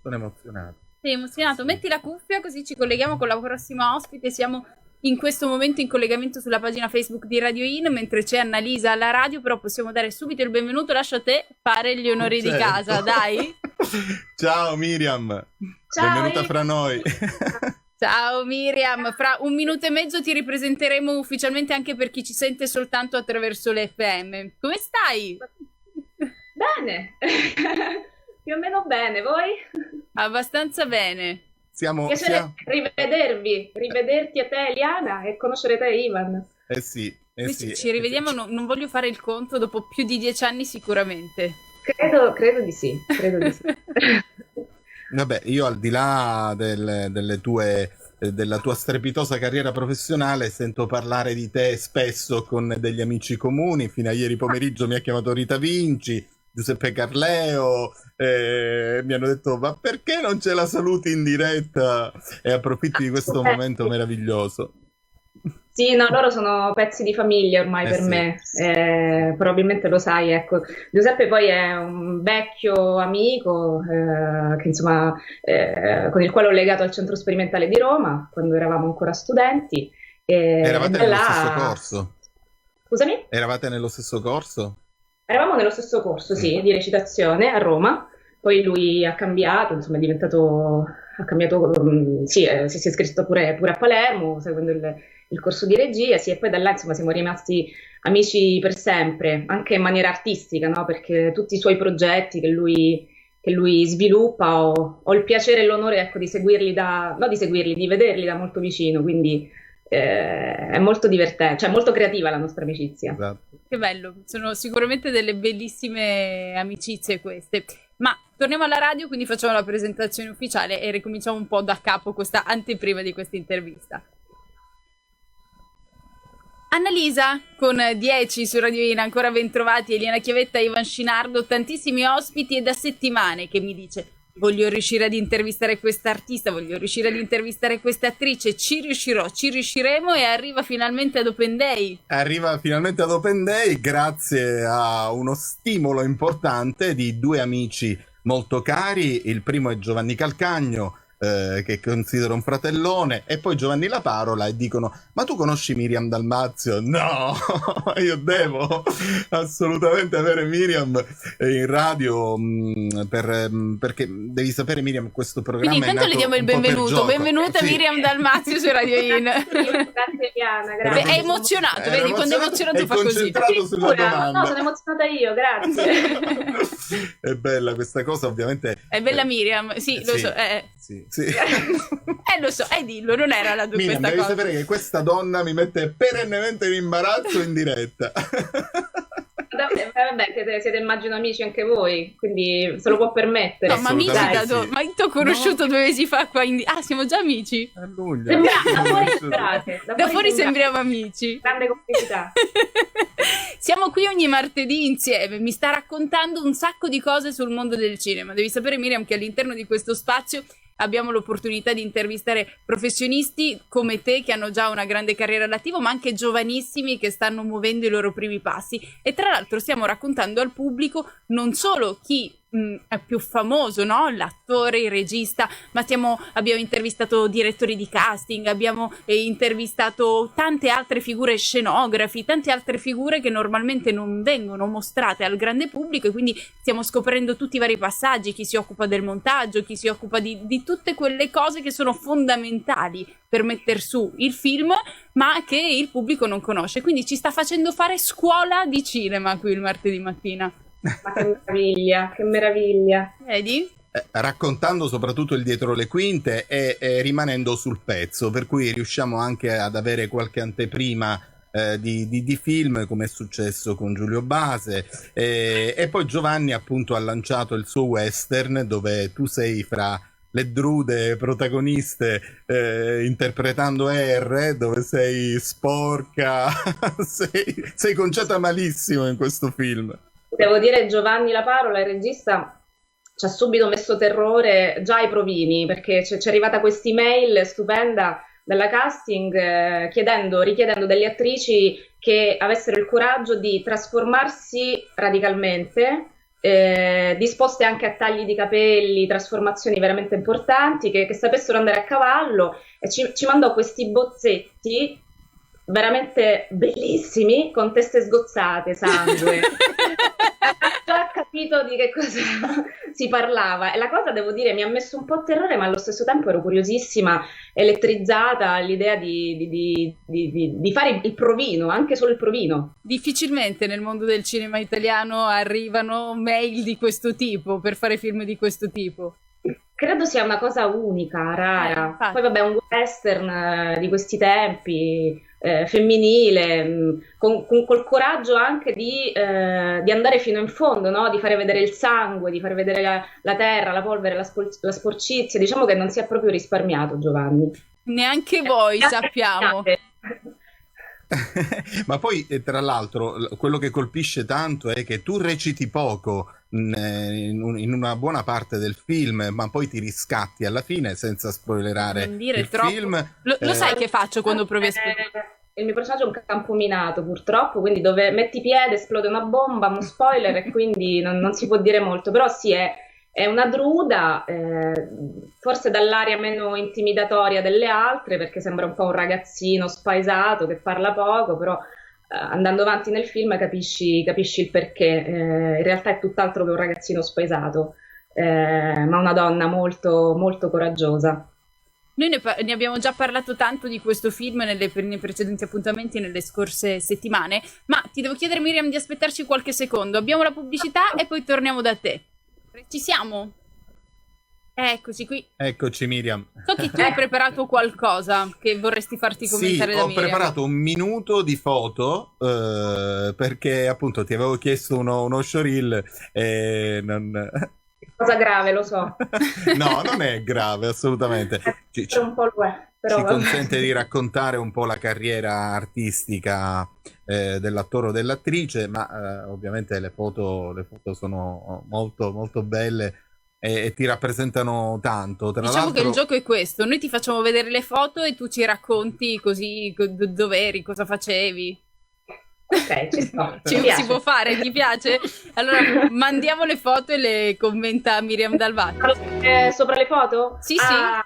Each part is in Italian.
Sono emozionato. Sei emozionato? Metti la cuffia così ci colleghiamo con la prossima ospite. Siamo in questo momento in collegamento sulla pagina Facebook di Radio In, mentre c'è Annalisa alla radio, però possiamo dare subito il benvenuto. Lascio a te fare gli onori di casa, dai. Ciao Miriam, Ciao, benvenuta fra noi. Ciao Miriam, fra 1 minuto e mezzo ti ripresenteremo ufficialmente anche per chi ci sente soltanto attraverso le FM. Come stai? Bene, più o meno bene, voi? Abbastanza bene. Piacere rivederti a te Eliana e conoscere te Ivan. Sì. Ci rivediamo, non voglio fare il conto, dopo più di 10 anni sicuramente. Credo di sì. Vabbè, io al di là della tua strepitosa carriera professionale sento parlare di te spesso con degli amici comuni. Fino a ieri pomeriggio mi ha chiamato Rita Vinci, Giuseppe Carleo, mi hanno detto ma perché non ce la saluti in diretta? E approfitto di questo momento meraviglioso. Sì, no, loro sono pezzi di famiglia ormai per sì. me, probabilmente lo sai, ecco. Giuseppe poi è un vecchio amico che insomma con il quale ho legato al centro sperimentale di Roma quando eravamo ancora studenti. Eravate nello stesso corso? Scusami? Eravate nello stesso corso? Eravamo nello stesso corso, sì, di recitazione a Roma, poi lui ha cambiato, insomma si è iscritto pure a Palermo, seguendo il corso di regia, sì, e poi da là insomma siamo rimasti amici per sempre, anche in maniera artistica, no? Perché tutti i suoi progetti che lui sviluppa, ho il piacere e l'onore, ecco, di seguirli di vederli da molto vicino, quindi è molto divertente, cioè molto creativa la nostra amicizia. Esatto. Che bello, sono sicuramente delle bellissime amicizie queste. Ma torniamo alla radio, quindi facciamo la presentazione ufficiale e ricominciamo un po' da capo questa anteprima di questa intervista. Annalisa con 10 su Radio In, ancora ben trovati, Eliana Chiavetta, Ivan Scinardo, tantissimi ospiti, e da settimane che mi dice voglio riuscire ad intervistare quest'artista, voglio riuscire ad intervistare quest'attrice, ci riusciremo, e arriva finalmente ad Open Day. Arriva finalmente ad Open Day grazie a uno stimolo importante di 2 amici molto cari. Il primo è Giovanni Calcagno, che considero un fratellone, e poi Giovanni La Parola, e dicono ma tu conosci Miriam Dalmazio? No, io devo assolutamente avere Miriam in radio, perché devi sapere, Miriam, questo programma quindi intanto le diamo il benvenuto. Benvenuta, sì. Miriam Dalmazio su Radio In. Grazie Eliana, grazie. È emozionato, vedi, quando è emozionato fa così. Sulla domanda. No, sono emozionata io, grazie. È bella questa cosa, ovviamente. È bella Miriam, sì, lo so. Sì. Lo so, dillo, non era la tua Miriam, questa devi cosa. sapere che questa donna mi mette perennemente in imbarazzo in diretta. Vabbè, siete immagino amici anche voi, quindi se lo può permettere. No, ma amici da sì. Ma ti ho conosciuto 2 mesi fa qua in... Ah, siamo già amici? A luglio. Da fuori sembriamo amici. Grande complicità. Siamo qui ogni martedì insieme, mi sta raccontando un sacco di cose sul mondo del cinema. Devi sapere, Miriam, che all'interno di questo spazio abbiamo l'opportunità di intervistare professionisti come te che hanno già una grande carriera all'attivo, ma anche giovanissimi che stanno muovendo i loro primi passi. E tra l'altro stiamo raccontando al pubblico non solo chi è più famoso, no? L'attore, il regista, ma abbiamo intervistato direttori di casting, abbiamo intervistato tante altre figure, scenografi, tante altre figure che normalmente non vengono mostrate al grande pubblico, e quindi stiamo scoprendo tutti i vari passaggi, chi si occupa del montaggio, chi si occupa di tutte quelle cose che sono fondamentali per metter su il film, ma che il pubblico non conosce. Quindi ci sta facendo fare scuola di cinema qui il martedì mattina. Ma che meraviglia. Vedi? Raccontando soprattutto il dietro le quinte e rimanendo sul pezzo, per cui riusciamo anche ad avere qualche anteprima di film, come è successo con Giulio Base, e poi Giovanni appunto ha lanciato il suo western, dove tu sei fra le drude protagoniste, interpretando R, dove sei sporca, sei conciata malissimo in questo film. Devo dire, Giovanni La Parola, il regista, ci ha subito messo terrore già ai provini, perché ci è arrivata questa email stupenda dalla casting richiedendo delle attrici che avessero il coraggio di trasformarsi radicalmente disposte anche a tagli di capelli, trasformazioni veramente importanti, che sapessero andare a cavallo, e ci mandò questi bozzetti veramente bellissimi, con teste sgozzate, sangue. Già capito di che cosa si parlava, e la cosa, devo dire, mi ha messo un po' terrore, ma allo stesso tempo ero curiosissima, elettrizzata all'idea di fare il provino, anche solo il provino. Difficilmente nel mondo del cinema italiano arrivano mail di questo tipo per fare film di questo tipo. Credo sia una cosa unica, rara. Infatti. Poi vabbè, un western di questi tempi, femminile, col coraggio anche di andare fino in fondo, no? Di fare vedere il sangue, di fare vedere la terra, la polvere, la sporcizia. Diciamo che non si è proprio risparmiato, Giovanni. Neanche voi sappiamo. Ma poi, tra l'altro, quello che colpisce tanto è che tu reciti poco in una buona parte del film, ma poi ti riscatti alla fine, senza spoilerare Non dire il troppo. film. Lo sai che faccio quando provi a spoilerare? Il mio personaggio è un campo minato, purtroppo, quindi dove metti piede esplode una bomba, uno spoiler, e quindi non si può dire molto. Però sì, è una druda, forse dall'aria meno intimidatoria delle altre, perché sembra un po' un ragazzino spaesato che parla poco, però andando avanti nel film capisci il perché. In realtà è tutt'altro che un ragazzino spaesato, ma una donna molto, molto coraggiosa. Noi ne abbiamo già parlato tanto di questo film nei precedenti appuntamenti, nelle scorse settimane, ma ti devo chiedere, Miriam, di aspettarci qualche secondo. Abbiamo la pubblicità e poi torniamo da te. Ci siamo? Eccoci qui. Eccoci, Miriam. So che tu hai preparato qualcosa che vorresti farti commentare da Sì, ho Miriam. preparato un minuto di foto perché appunto ti avevo chiesto uno showreel e non... Cosa grave, lo so. No, non è grave, assolutamente. Un po' lo è, però ci vabbè. consente di raccontare un po' la carriera artistica dell'attore o dell'attrice, ma ovviamente le foto sono molto, molto belle e ti rappresentano tanto. Tra Diciamo l'altro... che il gioco è questo, noi ti facciamo vedere le foto e tu ci racconti così dov'eri, cosa facevi. Ok, ci sto. Si può fare, ti piace? Allora mandiamo le foto e le commenta Miriam Dalvati. Sopra le foto? Sì,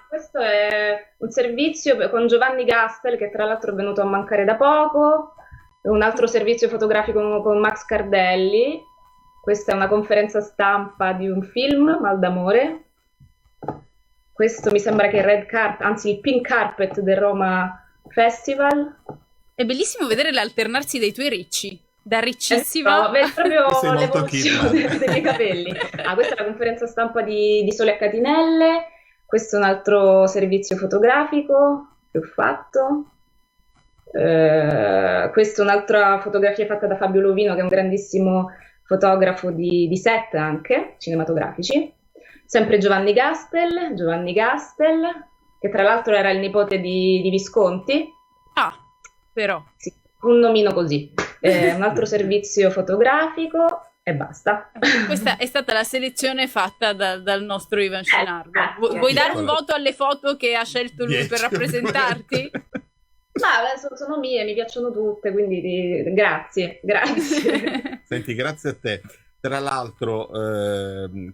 questo è un servizio con Giovanni Gastel, che tra l'altro è venuto a mancare da poco, un altro servizio fotografico con Max Cardelli. Questa è una conferenza stampa di un film, Mal d'amore. Questo mi sembra che il Pink Carpet del Roma Festival. È bellissimo vedere l'alternarsi dei tuoi ricci, da riccissima. No, è proprio Sei molto l'evoluzione dei miei capelli. Questa è la conferenza stampa di Sole a Catinelle. Questo è un altro servizio fotografico che ho fatto. Questa è un'altra fotografia fatta da Fabio Lovino, che è un grandissimo fotografo di set anche cinematografici. Sempre Giovanni Gastel, che tra l'altro era il nipote di Visconti. Però sì, un nomino così. Un altro servizio fotografico e basta. Questa è stata la selezione fatta dal nostro Ivan Scenardo. Vuoi dare un voto alle foto che ha scelto lui 10. per rappresentarti? Ma sono mie, mi piacciono tutte, quindi grazie. Senti, grazie a te. Tra l'altro,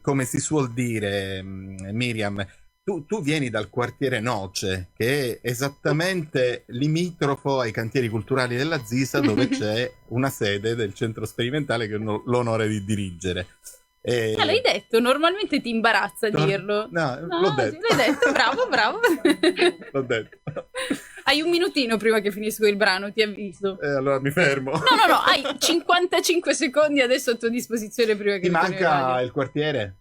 come si suol dire, Miriam, tu vieni dal quartiere Noce, che è esattamente limitrofo ai cantieri culturali della Zisa, dove c'è una sede del centro sperimentale che ho l'onore di dirigere. L'hai detto, normalmente ti imbarazza dirlo. No, l'ho detto. L'hai detto, bravo. L'ho detto. Hai un minutino prima che finisco il brano, ti avviso. Allora mi fermo. No, hai 55 secondi adesso a tua disposizione prima che ti manca il quartiere?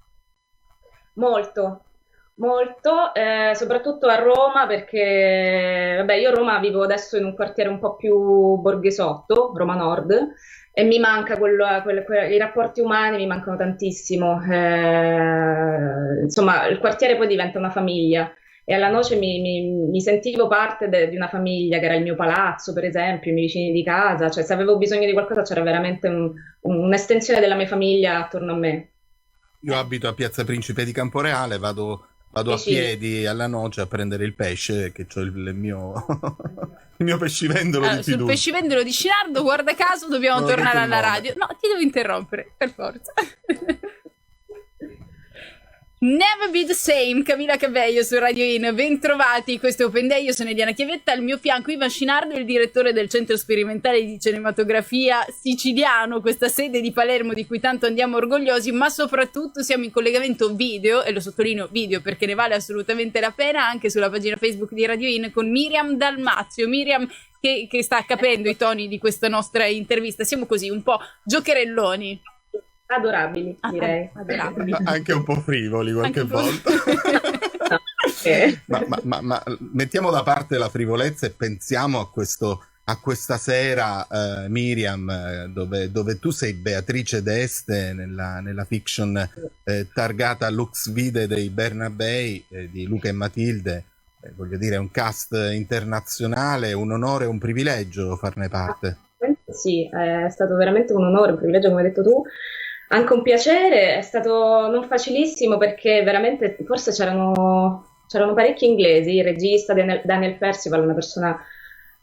Molto, soprattutto a Roma, perché vabbè, io a Roma vivo adesso in un quartiere un po' più borghesotto, Roma Nord, e mi manca i rapporti umani mi mancano tantissimo. Insomma, il quartiere poi diventa una famiglia, e alla Noce mi sentivo parte di una famiglia, che era il mio palazzo, per esempio, i miei vicini di casa, cioè se avevo bisogno di qualcosa c'era veramente un'estensione della mia famiglia attorno a me. Io abito a Piazza Principe di Camporeale, vado a piedi alla Noce a prendere il pesce, che c'ho il mio il mio pescivendolo di fiducia. Sul pescivendolo di Scinardo, guarda caso, dobbiamo tornare alla radio. No, ti devo interrompere, per forza. Never Be the Same, Camila Cabello su Radio In. Bentrovati, questo è Open Day, io sono Eliana Chiavetta, al mio fianco Ivan Scinardo, il direttore del Centro Sperimentale di Cinematografia Siciliano, questa sede di Palermo di cui tanto andiamo orgogliosi, ma soprattutto siamo in collegamento video, e lo sottolineo video perché ne vale assolutamente la pena, anche sulla pagina Facebook di Radio In, con Miriam Dalmazio. Miriam che sta capendo i toni di questa nostra intervista, siamo così un po' giocherelloni. Adorabili, direi. Adorabili. Anche un po' frivoli qualche volta. ma mettiamo da parte la frivolezza e pensiamo a questa sera, Miriam, dove tu sei Beatrice d'Este nella fiction targata Lux Vide dei Bernabei, di Luca e Matilde. Voglio dire, è un cast internazionale, un onore e un privilegio farne parte. Sì, è stato veramente un onore, un privilegio, come hai detto tu. Anche un piacere, è stato non facilissimo perché veramente forse c'erano parecchi inglesi, il regista Daniel Percival, una persona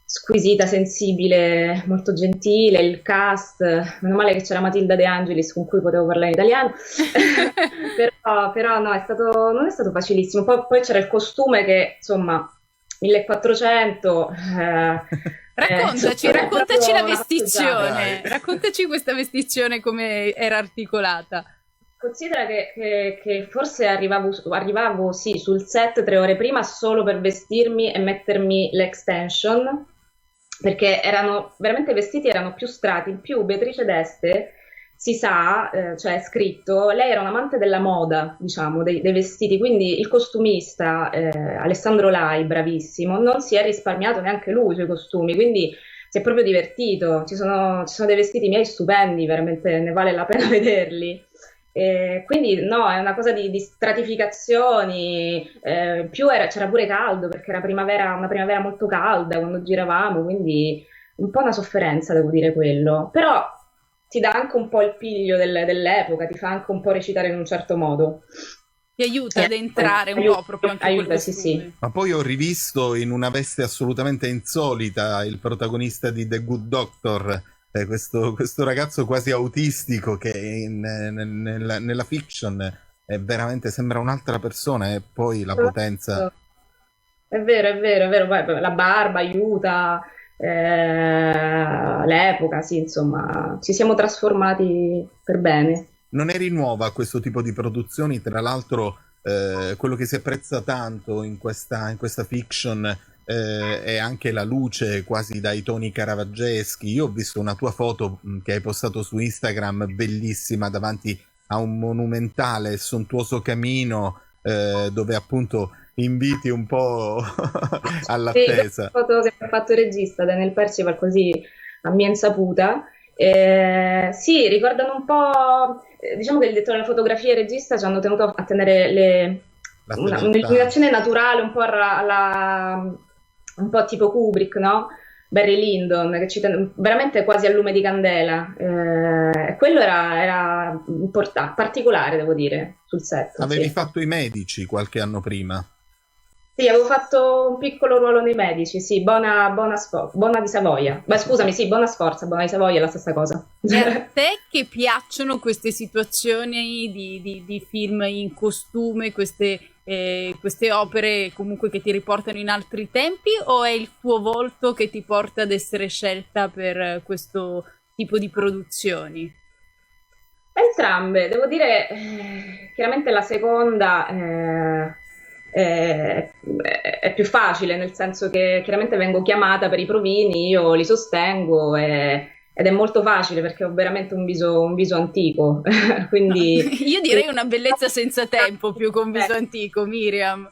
squisita, sensibile, molto gentile, il cast, meno male che c'era Matilda De Angelis con cui potevo parlare in italiano, però no, non è stato facilissimo, poi c'era il costume che insomma 1400... Raccontaci la vestizione, raccontaci questa vestizione come era articolata. Considera che forse arrivavo sì, sul set 3 ore prima solo per vestirmi e mettermi l'extension, perché veramente i vestiti erano più strati. In più Beatrice d'Este, si sa, cioè è scritto, lei era un amante della moda, diciamo, dei vestiti, quindi il costumista Alessandro Lai, bravissimo, non si è risparmiato neanche lui sui costumi, quindi si è proprio divertito. Ci sono dei vestiti miei stupendi, veramente ne vale la pena vederli. Quindi no, è una cosa di stratificazioni, c'era pure caldo perché era una primavera molto calda quando giravamo, quindi un po' una sofferenza, devo dire quello, però ti dà anche un po' il piglio dell'epoca, ti fa anche un po' recitare in un certo modo. Ti aiuta ad entrare un po' proprio anche in quel costume. Sì. Ma poi ho rivisto in una veste assolutamente insolita il protagonista di The Good Doctor, questo ragazzo quasi autistico che nella fiction è veramente, sembra un'altra persona, e poi la potenza. È vero, poi la barba aiuta. L'epoca, sì, insomma, ci siamo trasformati per bene. Non eri nuova a questo tipo di produzioni, tra l'altro quello che si apprezza tanto in questa fiction è anche la luce, quasi dai toni caravaggeschi. Io ho visto una tua foto che hai postato su Instagram, bellissima, davanti a un monumentale e sontuoso camino dove appunto inviti un po' all'attesa. Sì, foto che ha fatto il regista Daniel Percival, così a mia insaputa. Sì, ricordano un po', diciamo che il direttore della fotografia e il regista ci hanno tenuto a tenere un'illuminazione naturale, un po' un po' tipo Kubrick, no? Barry Lyndon, che veramente quasi a lume di candela. Quello era particolare, devo dire, sul set. Avevi fatto i medici qualche anno prima? Sì, avevo fatto un piccolo ruolo nei medici, sì, Bona di Savoia. Beh, scusami, sì, Bona Sforza, Bona di Savoia è la stessa cosa. E a te che piacciono queste situazioni di film in costume, queste opere comunque che ti riportano in altri tempi, o è il tuo volto che ti porta ad essere scelta per questo tipo di produzioni? Entrambe, devo dire, chiaramente la seconda è più facile, nel senso che chiaramente vengo chiamata per i provini, io li sostengo ed è molto facile perché ho veramente un viso antico. Quindi io direi una bellezza senza tempo più che un viso antico, Miriam.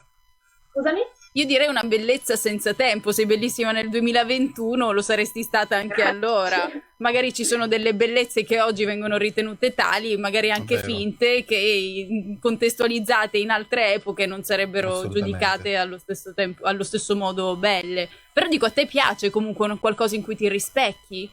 Scusami? Io direi una bellezza senza tempo, sei bellissima nel 2021, lo saresti stata anche allora. Magari ci sono delle bellezze che oggi vengono ritenute tali, magari anche finte, che contestualizzate in altre epoche non sarebbero giudicate allo stesso tempo, allo stesso modo belle. Però dico, a te piace comunque qualcosa in cui ti rispecchi?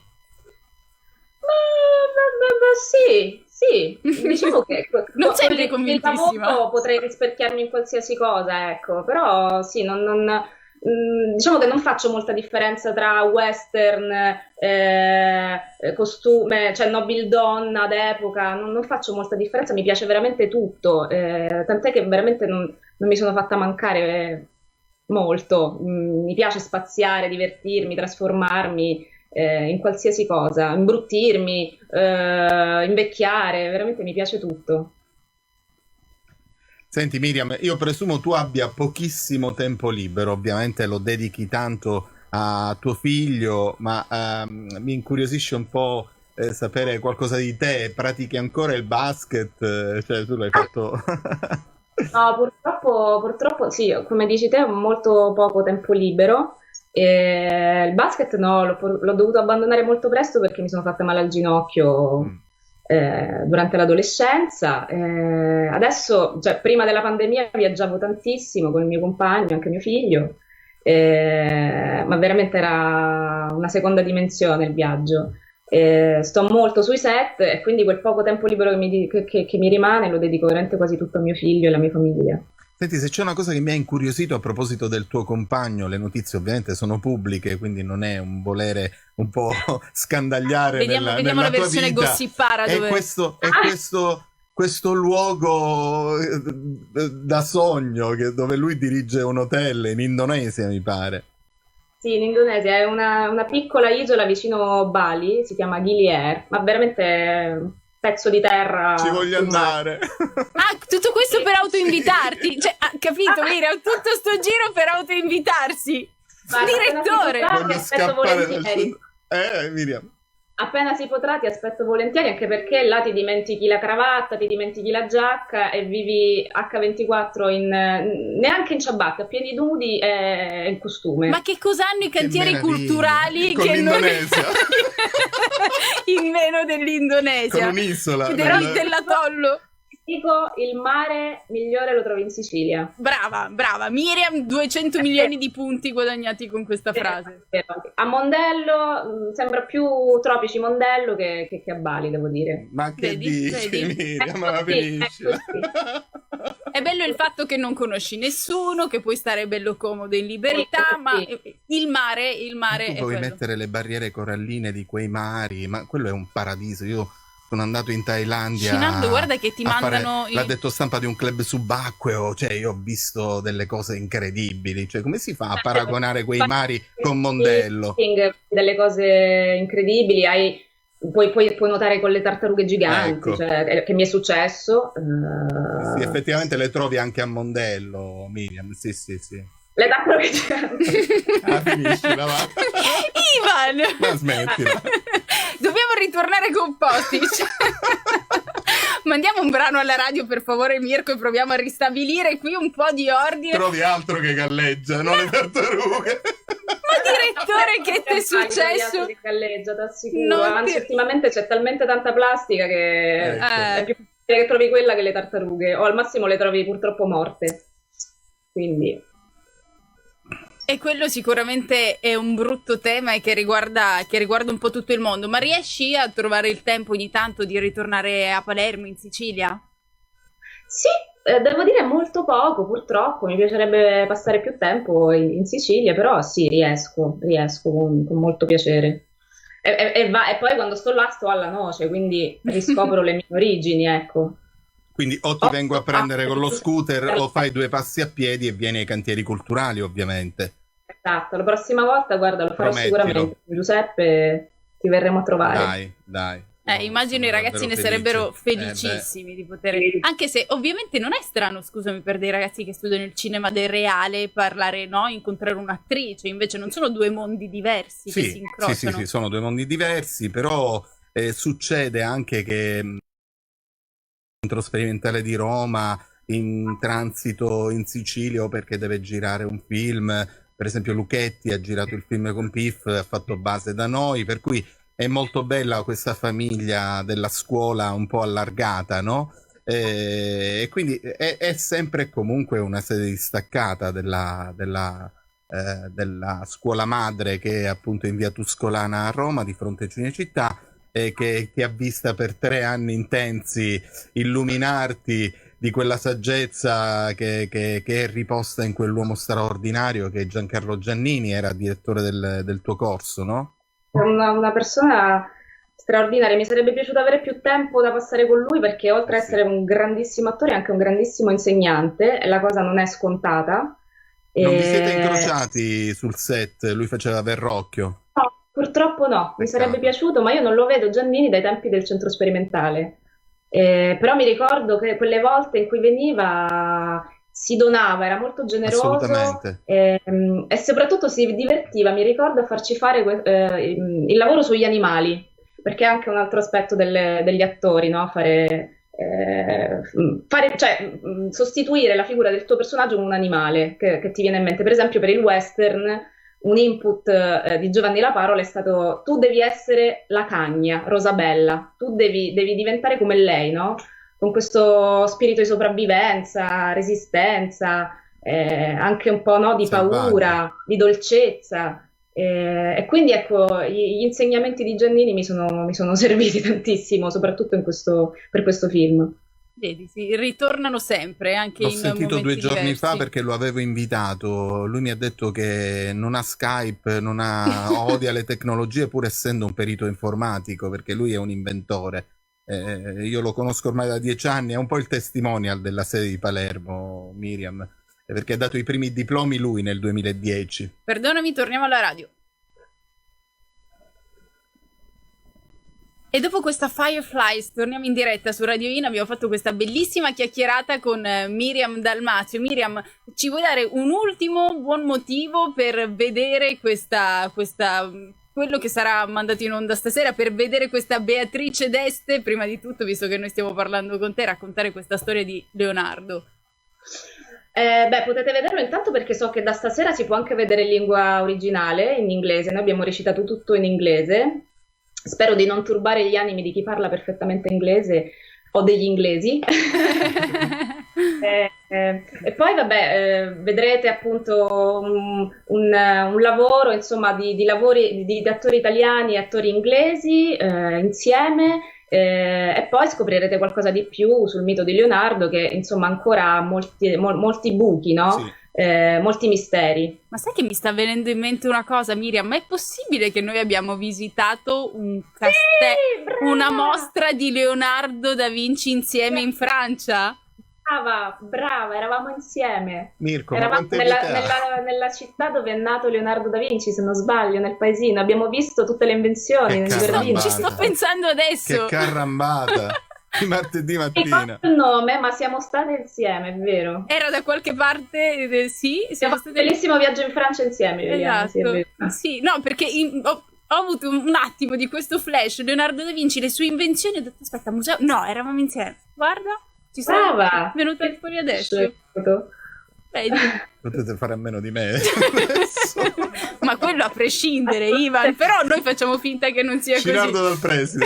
Sì, diciamo che non sembri convintissima. Potrei rispecchiarmi in qualsiasi cosa, ecco, però sì, diciamo che non faccio molta differenza tra western, costume, cioè nobildonna d'epoca, non faccio molta differenza, mi piace veramente tutto, tant'è che veramente non mi sono fatta mancare molto. Mi piace spaziare, divertirmi, trasformarmi in qualsiasi cosa, imbruttirmi, invecchiare, veramente mi piace tutto. Senti Miriam, io presumo tu abbia pochissimo tempo libero, ovviamente lo dedichi tanto a tuo figlio, ma mi incuriosisce un po' sapere qualcosa di te. Pratichi ancora il basket? Cioè tu l'hai fatto... No, purtroppo sì, come dici te, ho molto poco tempo libero. Il basket no, l'ho dovuto abbandonare molto presto perché mi sono fatta male al ginocchio Mm. durante l'adolescenza. Adesso, cioè, prima della pandemia viaggiavo tantissimo con il mio compagno, anche mio figlio, ma veramente era una seconda dimensione il viaggio. Sto molto sui set e quindi quel poco tempo libero che mi rimane lo dedico veramente quasi tutto a mio figlio e alla mia famiglia. Senti, se c'è una cosa che mi ha incuriosito a proposito del tuo compagno, le notizie ovviamente sono pubbliche, quindi non è un volere un po' scandagliare Vediamo nella la tua versione vita. gossipara È dove... questo luogo da sogno dove lui dirige un hotel in Indonesia, mi pare. Sì, in Indonesia è una piccola isola vicino Bali, si chiama Gili Air, ma veramente è un pezzo di Ci terra voglio sul mare. andare. Ah, tutto questo per autoinvitarti? Cioè, capito, Miriam? Tutto sto giro per autoinvitarsi? Guarda, Direttore! ti Voglio aspetto scappare dal volentieri. Miriam. Appena si potrà ti aspetto volentieri, anche perché là ti dimentichi la cravatta, ti dimentichi la giacca e vivi H24 neanche in ciabatte, a piedi nudi e in costume. Ma che cosa hanno i Che cantieri meraviglia. culturali Con che non... l'Indonesia. in meno dell'Indonesia? Con un'isola. Dell'atollo. Dico, il mare migliore lo trovi in Sicilia. Brava, brava. Miriam, 200 milioni di punti guadagnati con questa frase. A Mondello sembra più tropici Mondello che a Bali, devo dire. Ma che Vedi? dici, Vedi? Miriam? Ma Ecco sì, finiscila. ecco È bello il fatto che non conosci nessuno, che puoi stare bello comodo in libertà, ma il mare Tu è puoi quello. mettere le barriere coralline di quei mari, ma quello è un paradiso. Io sono andato in Thailandia. Scinando, guarda che ti a fare mandano i- l'addetto stampa di un club subacqueo, cioè io ho visto delle cose incredibili. Cioè, come si fa a paragonare quei mari con Mondello? Delle cose incredibili, puoi nuotare con le tartarughe giganti, Ecco. cioè, che mi è successo. Sì, effettivamente le trovi anche a Mondello, Miriam. Sì, sì, sì. Le tartarughe giganti. Ah, finiscila, va. Ivan! Ma smettila. Dobbiamo ritornare composti. Mandiamo un brano alla radio, per favore, Mirko, e proviamo a ristabilire qui un po' di ordine. Trovi altro che galleggia, non le tartarughe. Ma direttore, che ti è successo? Che galleggia, t'assicuro. Non Anzi, ti- ultimamente c'è talmente tanta plastica che Ecco. è più facile che trovi quella che le tartarughe, o al massimo le trovi purtroppo morte. Quindi... E quello sicuramente è un brutto tema e che riguarda un po' tutto il mondo. Ma riesci a trovare il tempo ogni tanto di ritornare a Palermo, in Sicilia? Sì, devo dire molto poco, purtroppo. Mi piacerebbe passare più tempo in Sicilia, però sì, riesco con molto piacere. E poi quando sto là sto alla noce, quindi riscopro le mie origini, ecco. Quindi o ti vengo a prendere con lo scooter o fai due passi a piedi e vieni ai cantieri culturali, ovviamente. Esatto, la prossima volta, guarda, lo farò Promettilo. sicuramente. Giuseppe, ti verremo a trovare. Dai, dai. Immagino i sono ragazzi ne davvero sarebbero felice. felicissimi di poter... Anche se ovviamente non è strano, scusami, per dei ragazzi che studiano il cinema del reale parlare, no? Incontrare un'attrice, invece non sono due mondi diversi che si Sì, incrociano. sì, sono due mondi diversi, però succede anche che Centro Sperimentale di Roma in transito in Sicilia o perché deve girare un film, per esempio Luchetti ha girato il film con Piff, ha fatto base da noi, per cui è molto bella questa famiglia della scuola un po' allargata, no? E quindi è sempre e comunque una sede distaccata della scuola madre che è appunto in via Tuscolana a Roma, di fronte a Cinecittà, e che ti ha vista per 3 anni intensi illuminarti di quella saggezza che è riposta in quell'uomo straordinario che è Giancarlo Giannini, era direttore del tuo corso, no? Una persona straordinaria, mi sarebbe piaciuto avere più tempo da passare con lui perché oltre ad essere un grandissimo attore è anche un grandissimo insegnante e la cosa non è scontata. Non vi siete incrociati sul set? Lui faceva Verrocchio? No, purtroppo no, mi sarebbe piaciuto, ma io non lo vedo Giannini dai tempi del centro sperimentale. Però mi ricordo che quelle volte in cui veniva si donava, era molto generoso e soprattutto si divertiva, mi ricordo, a farci fare il lavoro sugli animali, perché è anche un altro aspetto degli attori, no? Cioè, sostituire la figura del tuo personaggio con un animale che ti viene in mente. Per esempio per il western un input di Giovanni La Parola è stato: tu devi essere la cagna, Rosabella, tu devi diventare come lei, no? Con questo spirito di sopravvivenza, resistenza, anche un po', no, di paura, di dolcezza. E quindi ecco, gli insegnamenti di Giannini mi sono serviti tantissimo, soprattutto per questo film. Vedi, sì, ritornano sempre, anche L'ho in sentito momenti 2 giorni diversi. fa perché lo avevo invitato. Lui mi ha detto che non ha Skype, odia le tecnologie, pur essendo un perito informatico, perché lui è un inventore. Io lo conosco ormai da 10 anni, è un po' il testimonial della sede di Palermo, Miriam, perché ha dato i primi diplomi lui nel 2010. Perdonami, torniamo alla radio. E dopo questa Fireflies torniamo in diretta su Radio In, abbiamo fatto questa bellissima chiacchierata con Miriam Dalmazio. Miriam, ci vuoi dare un ultimo buon motivo per vedere quello che sarà mandato in onda stasera, per vedere questa Beatrice d'Este, prima di tutto, visto che noi stiamo parlando con te, raccontare questa storia di Leonardo? Potete vederlo intanto perché so che da stasera si può anche vedere in lingua originale, in inglese. Noi abbiamo recitato tutto in inglese. Spero di non turbare gli animi di chi parla perfettamente inglese o degli inglesi. E poi vedrete appunto un lavoro, insomma, di lavori di attori italiani e attori inglesi insieme. E poi scoprirete qualcosa di più sul mito di Leonardo, che insomma ancora ha molti buchi, no? Sì. Molti misteri. Ma sai che mi sta venendo in mente una cosa, Miriam? Ma è possibile che noi abbiamo visitato un una mostra di Leonardo da Vinci insieme in Francia? Brava, eravamo insieme. Mirko, eravamo nella città dove è nato Leonardo da Vinci, se non sbaglio, nel paesino. Abbiamo visto tutte le invenzioni nel giardino. Ci sto pensando adesso. Che carambata! Di martedì mattina. Non so il nome, ma siamo state insieme, è vero. Era da qualche parte, sì. Siamo fatto un bellissimo viaggio in Francia insieme. Esatto. Sì, è vero. Sì, no, perché ho avuto un attimo di questo flash. Leonardo da Vinci, le sue invenzioni, ho detto aspetta, museo? No, eravamo insieme. Guarda, ci sono venuta fuori adesso. Vedi? Potete fare a meno di me. Ma quello a prescindere, Ivan. Però noi facciamo finta che non sia così. Cirardo dal preside.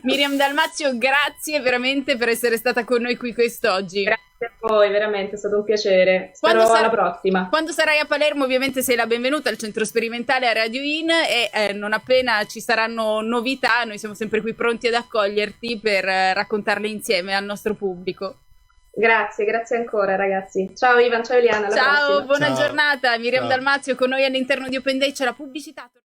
Miriam Dalmazio, grazie veramente per essere stata con noi qui quest'oggi. Grazie a voi, veramente è stato un piacere. Spero alla prossima. Quando sarai a Palermo, ovviamente sei la benvenuta al centro sperimentale a Radio In e non appena ci saranno novità, noi siamo sempre qui pronti ad accoglierti per raccontarle insieme al nostro pubblico. Grazie ancora ragazzi. Ciao Ivan, ciao Eliana. Ciao, buona giornata. Miriam Dalmazio con noi all'interno di Open Day, c'è la pubblicità.